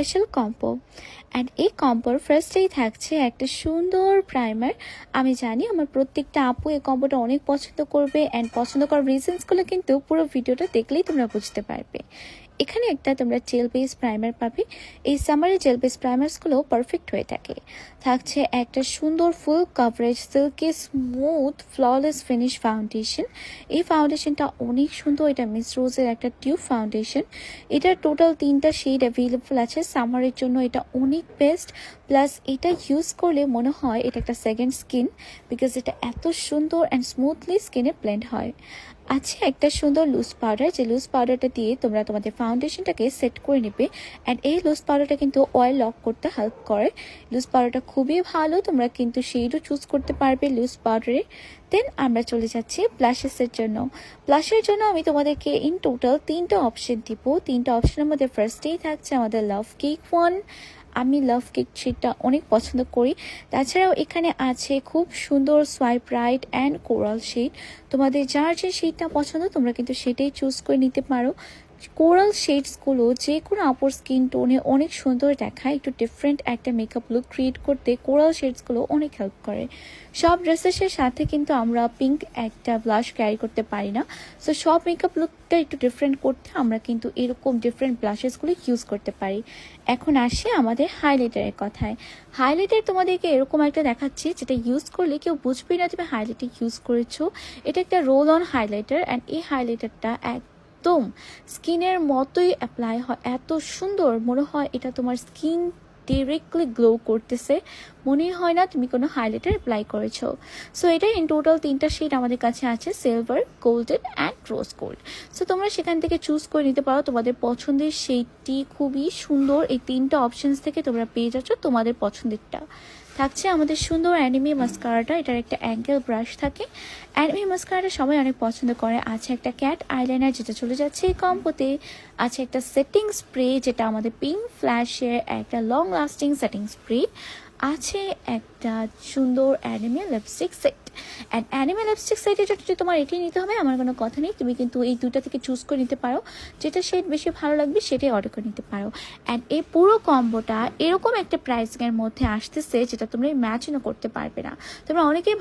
Special combo. And এই কম্বোর ফার্স্টেই থাকছে একটা সুন্দর প্রাইমার। আমি জানি আমার প্রত্যেকটা আপু এই কম্বোটা অনেক পছন্দ করবে, অ্যান্ড পছন্দ করার রিজনসগুলো কিন্তু পুরো ভিডিওটা দেখলেই তোমরা বুঝতে পারবে। এখানে একটা তোমরা জেল বেস প্রাইমার পাবে। এই সামারে জেল বেস প্রাইমার্সগুলো পারফেক্ট হয়ে থাকে। থাকছে একটা সুন্দর full coverage silky smooth flawless finish foundation. এই ফাউন্ডেশনটা অনেক সুন্দর, এটা মিস রোজের একটা টিউব ফাউন্ডেশন। এটার টোটাল 3টা শেড অ্যাভেলেবল আছে। সামারের জন্য এটা অনেক বেস্ট। প্লাস এটা ইউজ করলে মনে হয় এটা একটা সেকেন্ড স্কিন, বিকজ এটা এত সুন্দর অ্যান্ড স্মুথলি স্কিনে ব্লেন্ড হয়। আছে একটা সুন্দর লুজ পাউডার, যে লুজ পাউডারটা দিয়ে তোমরা তোমাদের ফাউন্ডেশনটাকে সেট করে নেবে। অ্যান্ড এই লুজ পাউডারটা কিন্তু অয়েল লক করতে হেল্প করে। লুজ পাউডারটা খুবই ভালো, তোমরা কিন্তু শেডও চুজ করতে পারবে লুজ পাউডারে। দেন আমরা চলে যাচ্ছি ব্লাশেসের জন্য। ব্লাশের জন্য আমি তোমাদেরকে ইন টোটাল 3টা অপশন দিব। 3টা অপশনের মধ্যে ফার্স্টেই থাকছে আমাদের লাভ কেক ওয়ান। আমি লাভ কেক শেডটা অনেক পছন্দ করি। তাছাড়াও এখানে আছে খুব সুন্দর swipe right and coral shade. তোমাদের যার যে শেডটা পছন্দ তোমরা কিন্তু সেটাই চুজ করে নিতে পারো। কোরাল শেডসগুলো যে কোনো আপুর স্কিন টোনে অনেক সুন্দর দেখায়। একটু ডিফারেন্ট একটা মেকআপ লুক ক্রিয়েট করতে কোরাল শেডসগুলো অনেক হেল্প করে। সব ড্রেসেসের সাথে কিন্তু আমরা পিঙ্ক একটা ব্লাশ ক্যারি করতে পারি না। সো সব মেকআপ লুকটা একটু ডিফারেন্ট করতে আমরা কিন্তু এরকম ডিফারেন্ট ব্লাশেসগুলো ইউজ করতে পারি। এখন আসে আমাদের হাইলাইটারের কথায়। হাইলাইটার তোমাদেরকে এরকম একটা দেখাচ্ছি যেটা ইউজ করলে কেউ বুঝবে না তুমি হাইলাইটার ইউজ করেছো। এটা একটা রোল অন হাইলাইটার, অ্যান্ড এই হাইলাইটারটা একদম স্কিনের মতোই অ্যাপ্লাই হয়। এত সুন্দর মনে হয় এটা তোমার স্কিন ডিরেক্টলি গ্লো করতেছে, মনে হয় না তুমি কোনো হাইলাইটার অ্যাপ্লাই করেছো। সো এটা ইন টোটাল 3টা শেড আমাদের কাছে আছে, silver, golden and rose gold. So তোমরা সেখান থেকে চুজ করে নিতে পারো তোমাদের পছন্দের শেডটি। খুবই সুন্দর, এই 3টা অপশনস থেকে তোমরা পেয়ে যাচ্ছ তোমাদের পছন্দেরটা। থাকছে আমাদের সুন্দর অ্যানিমি মাস্কারাটা। এটার একটা অ্যাঙ্গেল ব্রাশ থাকে। অ্যানিমি মাস্কারাটা সবাই অনেক পছন্দ করে। আছে একটা ক্যাট আইলাইনার যেটা চলে যাচ্ছে এই কম্বোতে। আছে একটা সেটিং স্প্রে যেটা আমাদের পিঙ্ক ফ্ল্যাশের একটা লং লাস্টিং সেটিং স্প্রে। আছে একটা সুন্দর anime lipstick set. And anime lipstick সেটের জন্য যদি তোমার এটি নিতে হবে আমার কোনো কথা নেই, তুমি কিন্তু এই 2টা থেকে চুজ করে নিতে পারো। যেটা শেড বেশি ভালো লাগবে সেটাই অর্ডার করে নিতে পারো। অ্যান্ড এই পুরো কম্বোটা এরকম একটা প্রাইসিংয়ের মধ্যে আসতেছে যেটা তোমরা ইম্যাজিনও করতে পারবে না। তোমরা অনেকেই